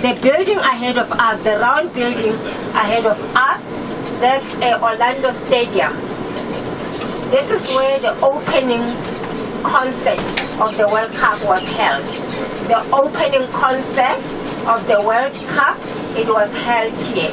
The building ahead of us, the round building ahead of us, that's Orlando Stadium. This is where the opening concert of the World Cup was held. The opening concert of the World Cup, it was held here.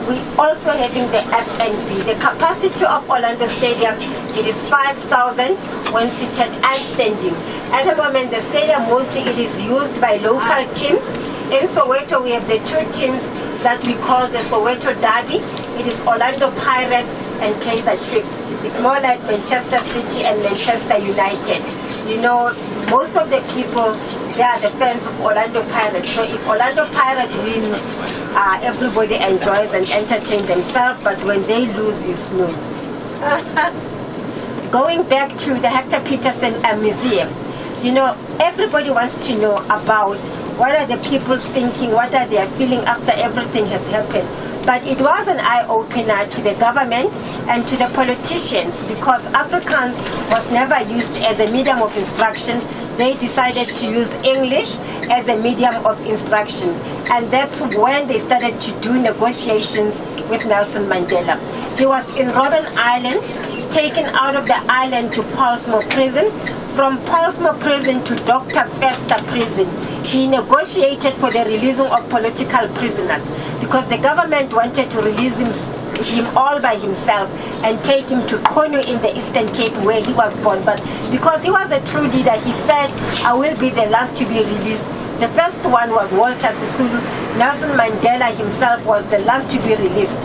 We also having the F&B. The capacity of Orlando Stadium, it is 5,000 when seated and standing. At the moment, the stadium mostly it is used by local teams. In Soweto, we have the two teams that we call the Soweto Derby. It is Orlando Pirates and Kaizer Chiefs. It's more like Manchester City and Manchester United. You know, most of the people, they are the fans of Orlando Pirates. So if Orlando Pirates wins, everybody enjoys and entertains themselves, but when they lose, you snooze. Going back to the Hector Peterson Museum, you know, everybody wants to know about what are the people thinking, what are they feeling after everything has happened. But it was an eye-opener to the government and to the politicians, because Afrikaans was never used as a medium of instruction. They decided to use English as a medium of instruction. And that's when they started to do negotiations with Nelson Mandela. He was in Robben Island, taken out of the island to Pollsmoor Prison. From Pollsmoor Prison to Dr. Fester Prison, he negotiated for the releasing of political prisoners, because the government wanted to release him all by himself and take him to Konu in the Eastern Cape, where he was born. But because he was a true leader, he said, I will be the last to be released. The first one was Walter Sisulu. Nelson Mandela himself was the last to be released.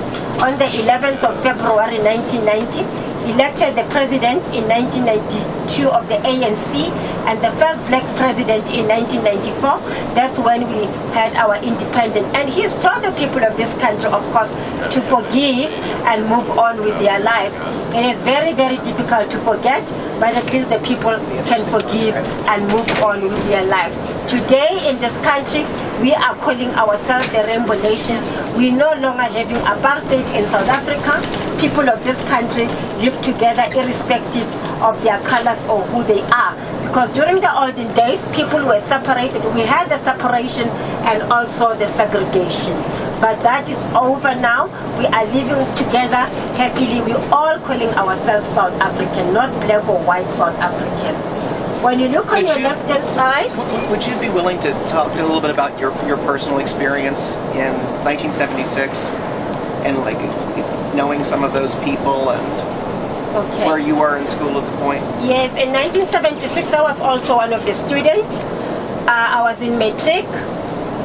On the 11th of February 1990, elected the president in 1992 of the ANC, and the first black president in 1994. That's when we had our independence. And he's told the people of this country, of course, to forgive and move on with their lives. It is very, very difficult to forget, but at least the people can forgive and move on with their lives. Today in this country, we are calling ourselves the Rainbow Nation. We no longer having apartheid in South Africa. People of this country live together irrespective of their colors or who they are. Because during the olden days, people were separated. We had the separation and also the segregation. But that is over now. We are living together happily. We're all calling ourselves South African, not black or white South Africans. When you look on your left-hand side... Would you be willing to talk a little bit about your personal experience in 1976 and like knowing some of those people and where you were in school at the point? Yes, in 1976 I was also one of the students. I was in matric.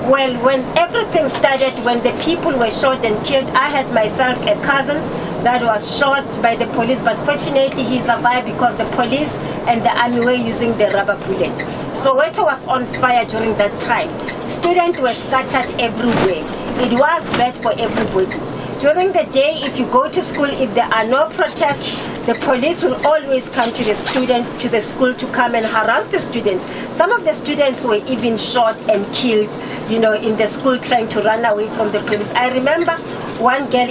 Well, when everything started, when the people were shot and killed, I had myself a cousin that was shot by the police, but fortunately he survived because the police and the army were using the rubber bullet. Soweto was on fire during that time. Students were scattered everywhere. It was bad for everybody. During the day, if you go to school, if there are no protests, the police will always come to the school to come and harass the student. Some of the students were even shot and killed, you know, in the school trying to run away from the police. I remember one girl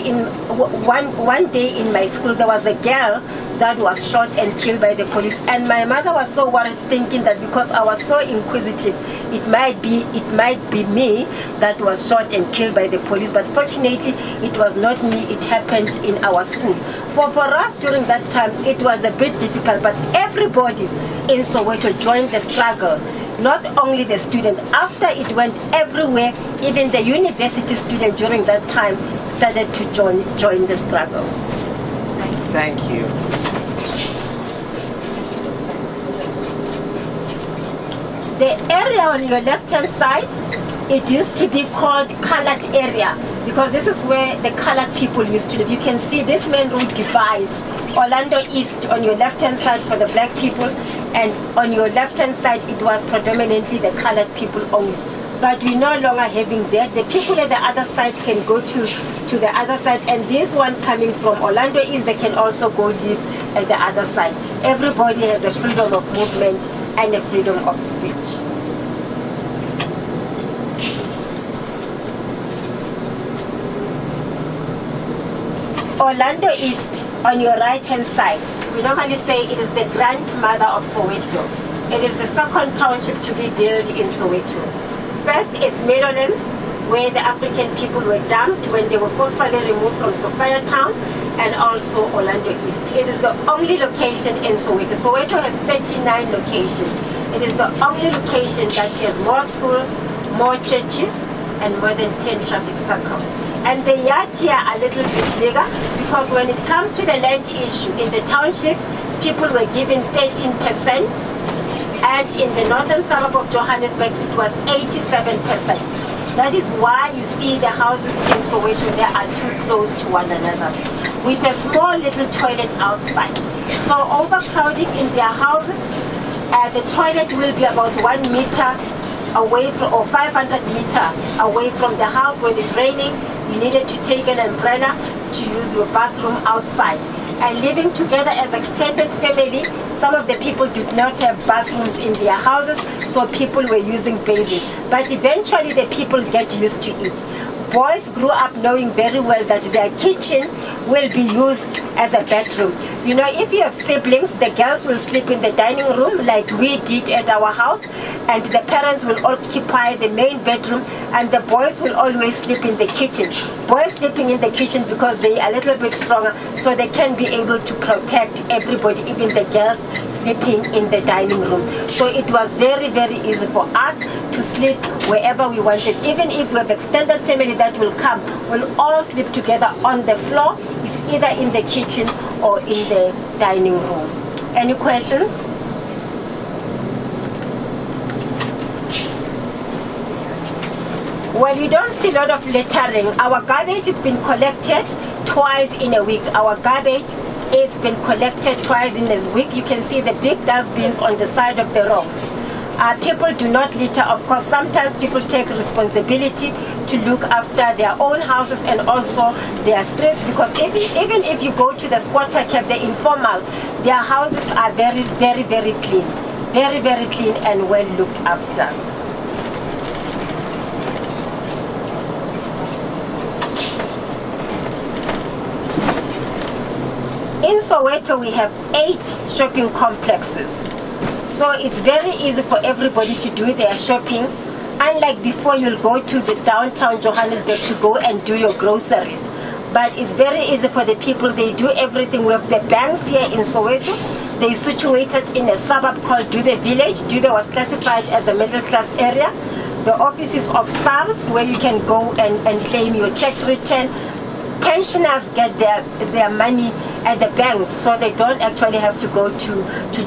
one day in my school, there was a girl that was shot and killed by the police, and my mother was so worried, thinking that because I was so inquisitive, it might be me that was shot and killed by the police. But fortunately, it was not me. It happened in our school. For us during that time, it was a bit difficult, but everybody in Soweto joined the struggle. Not only the student, after it went everywhere, even the university student during that time started to join the struggle. Thank you. The area on your left-hand side, it used to be called colored area, because this is where the colored people used to live. You can see this main road divides Orlando East on your left-hand side for the black people, and on your left-hand side it was predominantly the colored people only. But we're no longer having that. The people at the other side can go to the other side, and this one coming from Orlando East, they can also go live at the other side. Everybody has a freedom of movement and a freedom of speech. Orlando East on your right hand side, we normally say it is the grandmother of Soweto. It is the second township to be built in Soweto. First, it's Meadowlands, where the African people were dumped when they were forcibly removed from Soweto Town, and also Orlando East. It is the only location in Soweto. Soweto has 39 locations. It is the only location that has more schools, more churches, and more than 10 traffic circles. And the yard here are a little bit bigger, because when it comes to the land issue in the township, people were given 13%, and in the northern suburb of Johannesburg it was 87%. That is why you see the houses in Soweto, they are too close to one another, with a small little toilet outside. So overcrowding in their houses, the toilet will be about 1 meter away from, or 500 meter away from the house. When it's raining, you needed to take an umbrella to use your bathroom outside. And living together as extended family, some of the people did not have bathrooms in their houses, so people were using basins. But eventually the people get used to it. Boys grew up knowing very well that their kitchen will be used as a bedroom. You know, if you have siblings, the girls will sleep in the dining room like we did at our house, and the parents will occupy the main bedroom, and the boys will always sleep in the kitchen. Boys sleeping in the kitchen because they are a little bit stronger, so they can be able to protect everybody, even the girls sleeping in the dining room. So it was very, very easy for us to sleep wherever we wanted. Even if we have extended family that will come, we'll all sleep together on the floor. It's either in the kitchen or in the dining room. Any questions? Well, you don't see a lot of littering. Our garbage has been collected twice in a week. Our garbage, it's been collected twice in a week. You can see the big dustbins on the side of the road. People do not litter. Of course, sometimes people take responsibility to look after their own houses and also their streets, because even if you go to the squatter camp, the informal, their houses are very, very, very clean. Very, very clean and well looked after. In Soweto, we have 8 shopping complexes. So it's very easy for everybody to do their shopping. Unlike before, you'll go to the downtown Johannesburg to go and do your groceries. But it's very easy for the people. They do everything. We have the banks here in Soweto. They're situated in a suburb called Dube Village. Dube was classified as a middle class area. The offices of SARS, where you can go and claim your tax return. Pensioners get their money at the banks, so they don't actually have to go to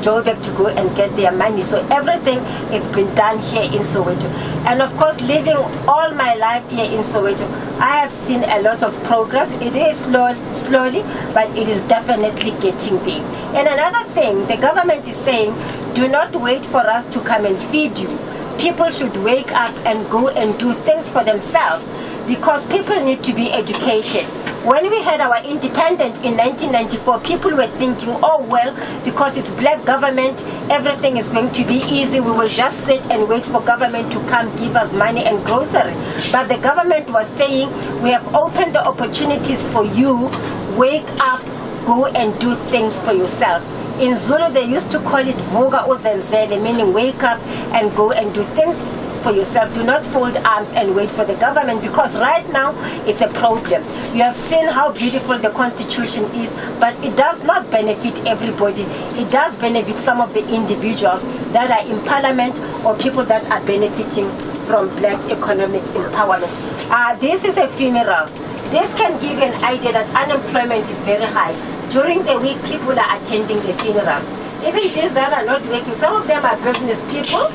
Joburg to go and get their money. So everything has been done here in Soweto. And of course, living all my life here in Soweto, I have seen a lot of progress. It is slowly, but it is definitely getting there. And another thing, the government is saying, do not wait for us to come and feed you. People should wake up and go and do things for themselves, because people need to be educated. When we had our independence in 1994, people were thinking, oh well, because it's black government, everything is going to be easy. We will just sit and wait for government to come give us money and grocery. But the government was saying, we have opened the opportunities for you. Wake up, go and do things for yourself. In Zulu, they used to call it Vuka Uzenzele, meaning wake up and go and do things for yourself. Do not fold arms and wait for the government, because right now it's a problem. You have seen how beautiful the Constitution is, but it does not benefit everybody. It does benefit some of the individuals that are in parliament or people that are benefiting from black economic empowerment. This is a funeral. This can give you an idea that unemployment is very high. During the week, people are attending the funeral. Even these that are not working, some of them are business people,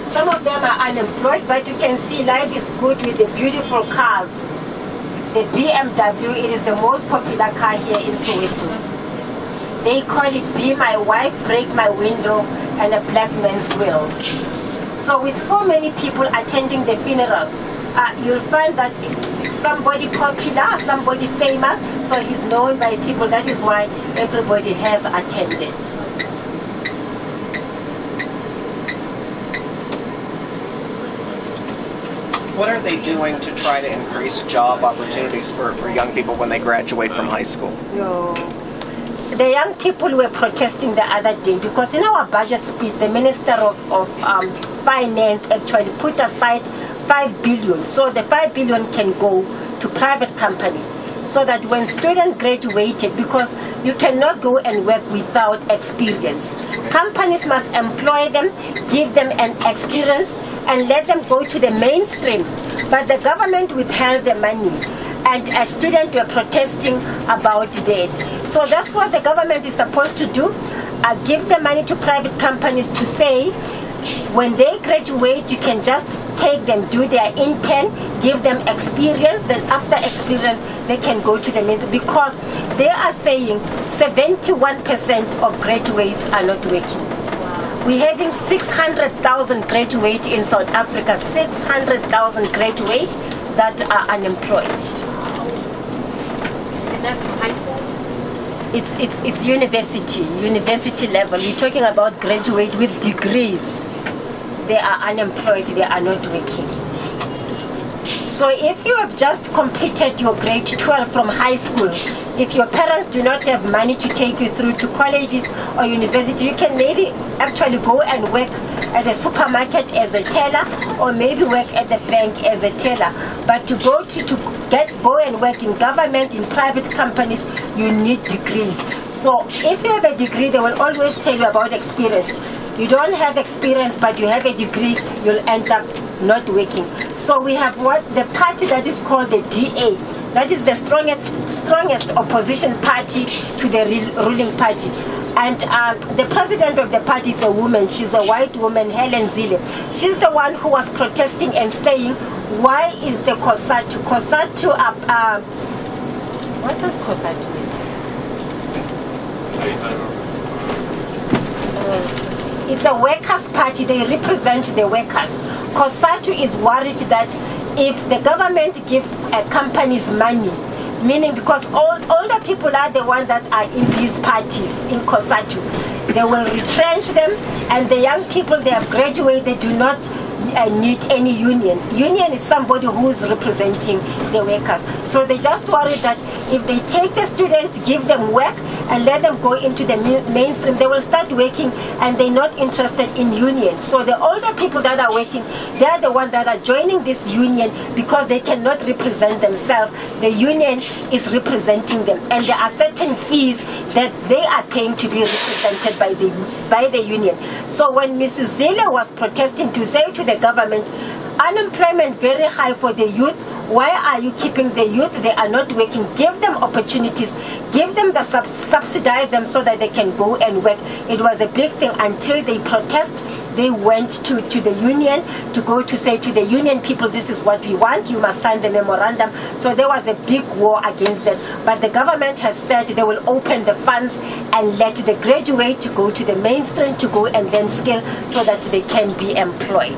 some of them are unemployed, but you can see life is good with the beautiful cars. The BMW, it is the most popular car here in Soweto. They call it Be My Wife, Break My Window, and a black man's wheels. So with so many people attending the funeral, you'll find that it's somebody popular, somebody famous, so he's known by people. That is why everybody has attended. What are they doing to try to increase job opportunities for young people when they graduate from high school? The young people were protesting the other day because in our budget speech, the Minister of Finance actually put aside 5 billion. So the 5 billion can go to private companies, so that when students graduated, because you cannot go and work without experience. Companies must employ them, give them an experience, and let them go to the mainstream. But the government withheld the money, and students were protesting about that. So that's what the government is supposed to do, give the money to private companies to say, when they graduate, you can just take them, do their intern, give them experience, then after experience, they can go to the mainstream, because they are saying 71% of graduates are not working. We're having 600,000 graduates in South Africa, 600,000 graduates that are unemployed. And that's from high school? It's university level. We're talking about graduates with degrees. They are unemployed, they are not working. So if you have just completed your grade 12 from high school, if your parents do not have money to take you through to colleges or university, you can maybe actually go and work at a supermarket as a teller, or maybe work at the bank as a teller. But to go and work in government, in private companies, you need degrees. So if you have a degree, they will always tell you about experience. You don't have experience, but you have a degree, you'll end up not working. So we have the party that is called the DA. That is the strongest opposition party to the ruling party. And the president of the party is a woman. She's a white woman, Helen Zille. She's the one who was protesting and saying, why is the COSATU? COSATU, what does COSATU mean? It's a workers' party. They represent the workers. COSATU is worried that if the government gives companies money, meaning because all the people are the ones that are in these parties, in COSATU, they will retrench them, and the young people, they have graduated, they do not need any union. Union is somebody who is representing the workers. So they just worry that if they take the students, give them work, and let them go into the mainstream, they will start working, and they're not interested in union. So the older people that are working, they are the ones that are joining this union because they cannot represent themselves. The union is representing them, and there are certain fees that they are paying to be represented by the union. So when Mrs. Zille was protesting to say to the government, unemployment very high for the youth, why are you keeping the youth? They are not working. Give them opportunities. Give them the subsidize them so that they can go and work. It was a big thing until they protest. They went to the union to go to say to the union people, this is what we want. You must sign the memorandum. So there was a big war against that. But the government has said they will open the funds and let the graduate to go to the mainstream to go and then skill so that they can be employed.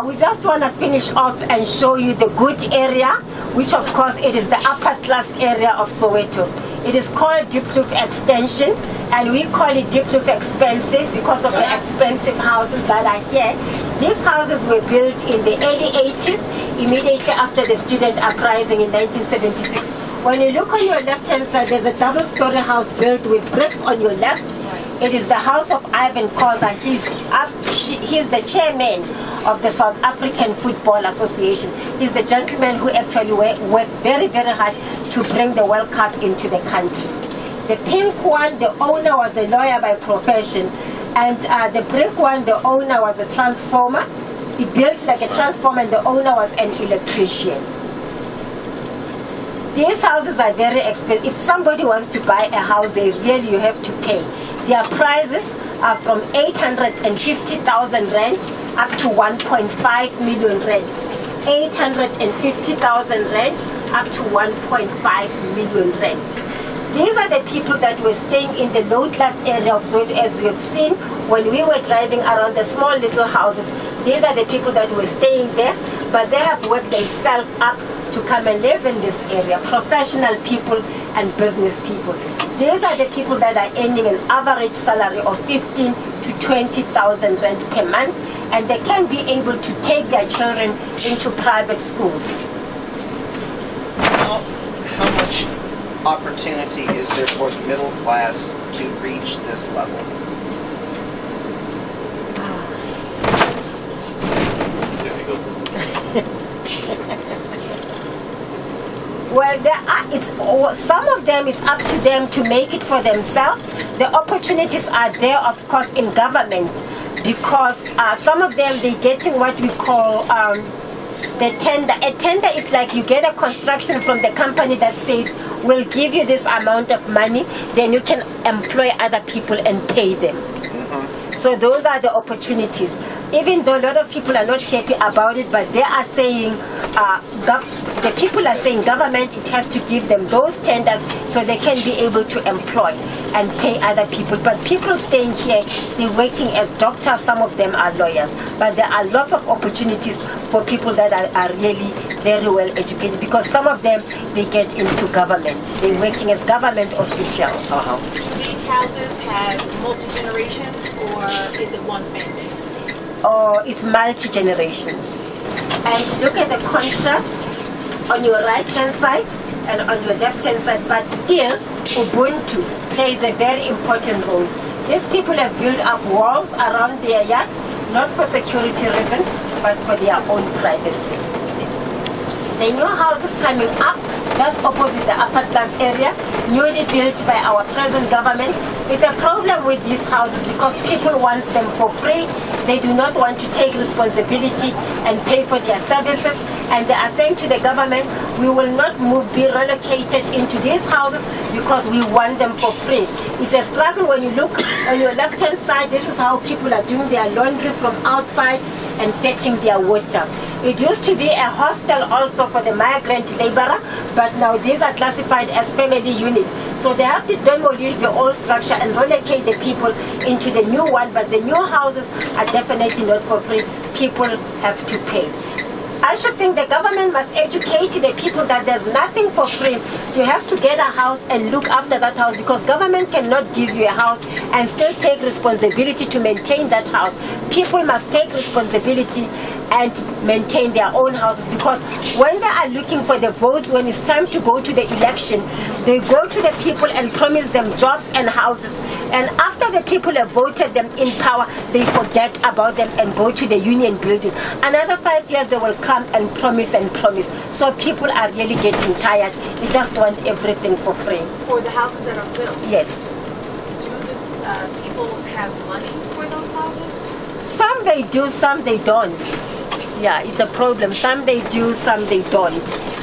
We just want to finish off and show you the good area, which of course it is the upper class area of Soweto. It is called Diepkloof Extension, and we call it Diepkloof Expensive because of the expensive houses that are here. These houses were built in the early 80s, immediately after the student uprising in 1976. When you look on your left-hand side, there's a double-story house built with bricks on your left. It is the house of Ivan Khoza. He's the chairman of the South African Football Association. He's the gentleman who actually worked very, very hard to bring the World Cup into the country. The pink one, the owner was a lawyer by profession, and the brick one, the owner was a transformer. He built like a transformer, and the owner was an electrician. These houses are very expensive. If somebody wants to buy a house, you have to pay. Their prices are from 850,000 rand up to 1.5 million rand. 850,000 rand up to 1.5 million rand. These are the people that were staying in the low-class area of Soweto, as we have seen when we were driving around the small little houses. These are the people that were staying there, but they have worked themselves up to come and live in this area. Professional people and business people. These are the people that are earning an average salary of 15 to 20,000 rand per month, and they can be able to take their children into private schools. How much opportunity is there for the middle class to reach this level? Well, some of them, it's up to them to make it for themselves. The opportunities are there, of course, in government, because some of them, they're getting what we call the tender. A tender is like you get a construction from the company that says, we'll give you this amount of money, then you can employ other people and pay them. So those are the opportunities. Even though a lot of people are not happy about it, but they are saying, the people are saying government, it has to give them those tenders so they can be able to employ and pay other people. But people staying here, they're working as doctors, some of them are lawyers. But there are lots of opportunities for people that are really very well educated, because some of them, they get into government. They're working as government officials. Do these houses have multi-generations, or is it one family? Or it's multi-generations. And look at the contrast on your right-hand side and on your left-hand side, but still Ubuntu plays a very important role. These people have built up walls around their yard, not for security reasons, but for their own privacy. The new houses coming up just opposite the upper class area, newly built by our present government. It's a problem with these houses because people want them for free. They do not want to take responsibility and pay for their services. And they are saying to the government, we will not be relocated into these houses because we want them for free. It's a struggle. When you look on your left-hand side, this is how people are doing their laundry from outside and fetching their water. It used to be a hostel also for the migrant laborer, but now these are classified as family units. So they have to demolish the old structure and relocate the people into the new one, but the new houses are definitely not for free. People have to pay. I should think the government must educate the people that there's nothing for free. You have to get a house and look after that house, because government cannot give you a house and still take responsibility to maintain that house. People must take responsibility and maintain their own houses, because when they are looking for the votes, when it's time to go to the election, they go to the people and promise them jobs and houses. And after the people have voted them in power, they forget about them and go to the union building. Another 5 years they will come and promise and promise. So people are really getting tired. They just want everything for free. For the houses that are built? Yes. Do the people have money for those houses? Some they do, some they don't. Yeah, it's a problem. Some they do, some they don't.